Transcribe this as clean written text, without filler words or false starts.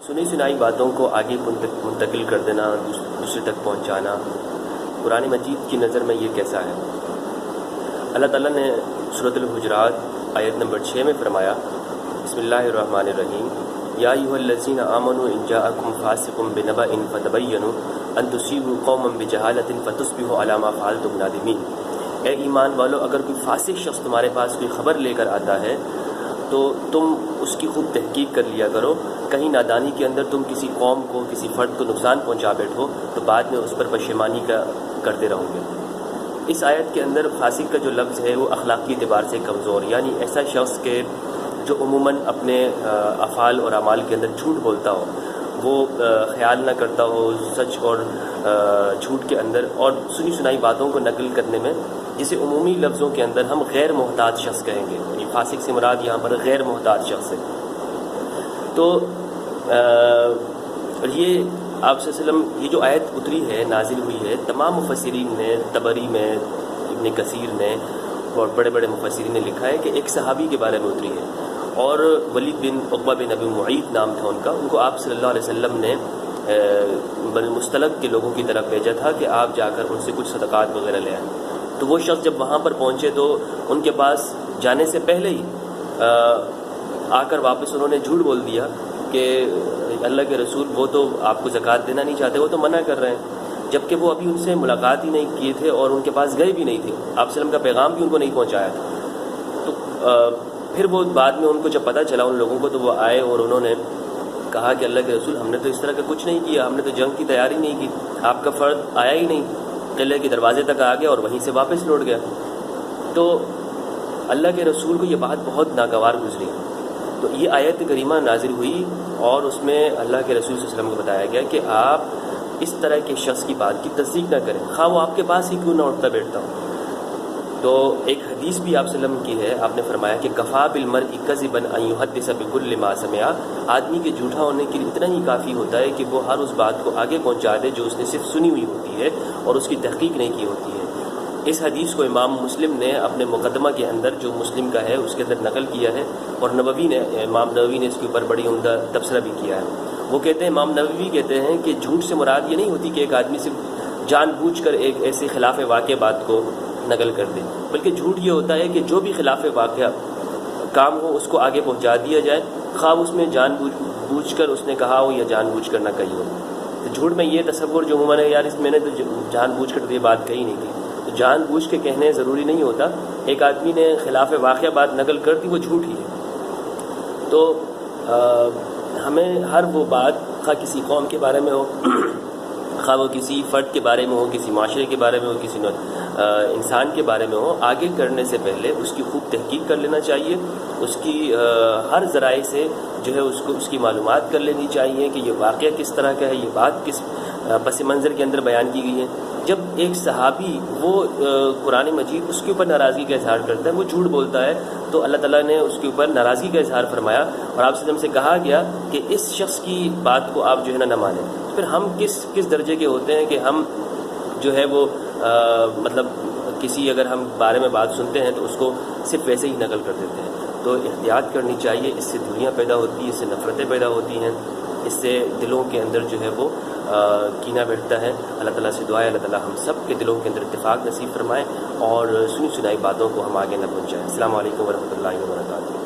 سنی سنائی باتوں کو آگے منتقل کر دینا، دوسرے تک پہنچانا قرآن مجید کی نظر میں یہ کیسا ہے؟ اللہ تعالیٰ نے سورۃ الحجرات آیت نمبر 6 میں فرمایا، بسم اللہ الرحمن الرحیم، یا ایھا الذین آمنوا ان جاءکم فاسق بنبأ فتبینوا ان تصیبوا قوما بجہالۃ فتصبحوا علی ما فعلتم نادمین۔ اے ایمان والو، اگر کوئی فاسق شخص تمہارے پاس کوئی خبر لے کر آتا ہے تو تم اس کی خوب تحقیق کر لیا کرو، کہیں نادانی کے اندر تم کسی قوم کو، کسی فرد کو نقصان پہنچا بیٹھو تو بعد میں اس پر پشیمانی کا کرتے رہو گے۔ اس آیت کے اندر فاسق کا جو لفظ ہے وہ اخلاقی اعتبار سے کمزور، یعنی ایسا شخص کے جو عموماً اپنے افعال اور اعمال کے اندر جھوٹ بولتا ہو، وہ خیال نہ کرتا ہو سچ اور جھوٹ کے اندر، اور سنی سنائی باتوں کو نقل کرنے میں، جسے عمومی لفظوں کے اندر ہم غیر محتاط شخص کہیں گے، یعنی فاسق سے مراد یہاں پر غیر محتاط شخص ہے۔ تو یہ آپ صلی اللہ علیہ وسلم، یہ جو آیت اتری ہے، نازل ہوئی ہے، تمام مفسرین نے، طبری میں، ابن کثیر نے اور بڑے بڑے مفسرین نے لکھا ہے کہ ایک صحابی کے بارے میں اتری ہے، اور ولید بن عقبہ بن ابی معیط نام تھا ان کا۔ ان کو آپ صلی اللہ علیہ وسلم نے بنی مستلق کے لوگوں کی طرف بھیجا تھا کہ آپ جا کر ان سے کچھ صدقات وغیرہ لے آئیں۔ تو وہ شخص جب وہاں پر پہنچے تو ان کے پاس جانے سے پہلے ہی آ کر واپس انہوں نے جھوٹ بول دیا کہ اللہ کے رسول، وہ تو آپ کو زکوٰۃ دینا نہیں چاہتے، وہ تو منع کر رہے ہیں، جبکہ وہ ابھی ان سے ملاقات ہی نہیں کیے تھے اور ان کے پاس گئے بھی نہیں تھے، آپ صلی اللہ علیہ وسلم کا پیغام بھی ان کو نہیں پہنچایا تھا۔ تو پھر وہ بعد میں ان کو جب پتہ چلا ان لوگوں کو، تو وہ آئے اور انہوں نے کہا کہ اللہ کے رسول، ہم نے تو اس طرح کا کچھ نہیں کیا، ہم نے تو جنگ کی تیاری نہیں کی، آپ کا فرد آیا ہی نہیں، قلعے کے دروازے تک آ گیا اور وہیں سے واپس لوٹ گیا۔ تو اللہ کے رسول کو یہ بات بہت ناگوار گزری۔ تو یہ آیت کریمہ نازل ہوئی اور اس میں اللہ کے رسول صلی اللہ علیہ وسلم کو بتایا گیا کہ آپ اس طرح کے شخص کی بات کی تصدیق نہ کریں، خواہ وہ آپ کے پاس ہی کیوں نہ اٹھتا بیٹھتا ہو۔ تو ایک حدیث بھی آپ صلی اللہ علیہ وسلم کی ہے، آپ نے فرمایا کہ کفا بالمرء کذبا ان یحدث بکل ما سمع، آدمی کے جھوٹا ہونے کے لیے اتنا ہی کافی ہوتا ہے کہ وہ ہر اس بات کو آگے پہنچا دے جو اس نے صرف سنی ہوئی ہوتی ہے اور اس کی تحقیق نہیں کی ہوتی ہے۔ اس حدیث کو امام مسلم نے اپنے مقدمہ کے اندر، جو مسلم کا ہے، اس کے اندر نقل کیا ہے، اور امام نووی نے اس کے اوپر بڑی عمدہ تبصرہ بھی کیا ہے۔ وہ کہتے ہیں، امام نووی کہتے ہیں کہ جھوٹ سے مراد یہ نہیں ہوتی کہ ایک آدمی صرف جان بوجھ کر ایک ایسے خلاف واقع بات کو نقل کر دے، بلکہ جھوٹ یہ ہوتا ہے کہ جو بھی خلاف واقعہ کام ہو اس کو آگے پہنچا دیا جائے، خواہ اس میں جان بوجھ کر اس نے کہا ہو یا جان بوجھ کر نہ کہی ہو۔ تو جھوٹ میں یہ تصور جو عموماً ہے، یار میں نے تو جان بوجھ کر تو یہ بات کہی نہیں تھی، تو جان بوجھ کے کہنے ضروری نہیں ہوتا، ایک آدمی نے خلاف واقعہ بات نقل کر دی، وہ جھوٹ ہی ہے۔ تو ہمیں ہر وہ بات، خواہ کسی قوم کے بارے میں ہو، خواہ وہ کسی فرد کے بارے میں ہو، کسی معاشرے کے بارے میں ہو، کسی انسان کے بارے میں ہو، آگے کرنے سے پہلے اس کی خوب تحقیق کر لینا چاہیے، اس کی ہر ذرائع سے جو ہے اس کی معلومات کر لینی چاہیے کہ یہ واقعہ کس طرح کا ہے، یہ بات کس پس منظر کے اندر بیان کی گئی ہے۔ جب ایک صحابی وہ قرآن مجید اس کے اوپر ناراضگی کا اظہار کرتا ہے، وہ جھوٹ بولتا ہے، تو اللہ تعالیٰ نے اس کے اوپر ناراضگی کا اظہار فرمایا، اور آپ سے کہا گیا کہ اس شخص کی بات کو آپ جو ہے نہ مانیں۔ پھر ہم کس درجے کے ہوتے ہیں کہ ہم جو ہے وہ مطلب کسی اگر ہم بارے میں بات سنتے ہیں تو اس کو صرف ویسے ہی نقل کر دیتے ہیں۔ تو احتیاط کرنی چاہیے، اس سے دوریاں پیدا ہوتی ہیں، اس سے نفرتیں پیدا ہوتی ہیں، اس سے دلوں کے اندر جو ہے وہ کینہ بیٹھتا ہے۔ اللہ تعالیٰ سے دعا ہے اللہ تعالیٰ ہم سب کے دلوں کے اندر اتفاق نصیب فرمائے اور سنی سنائی باتوں کو ہم آگے نہ پہنچائیں۔ السلام علیکم ورحمۃ اللہ وبرکاتہ۔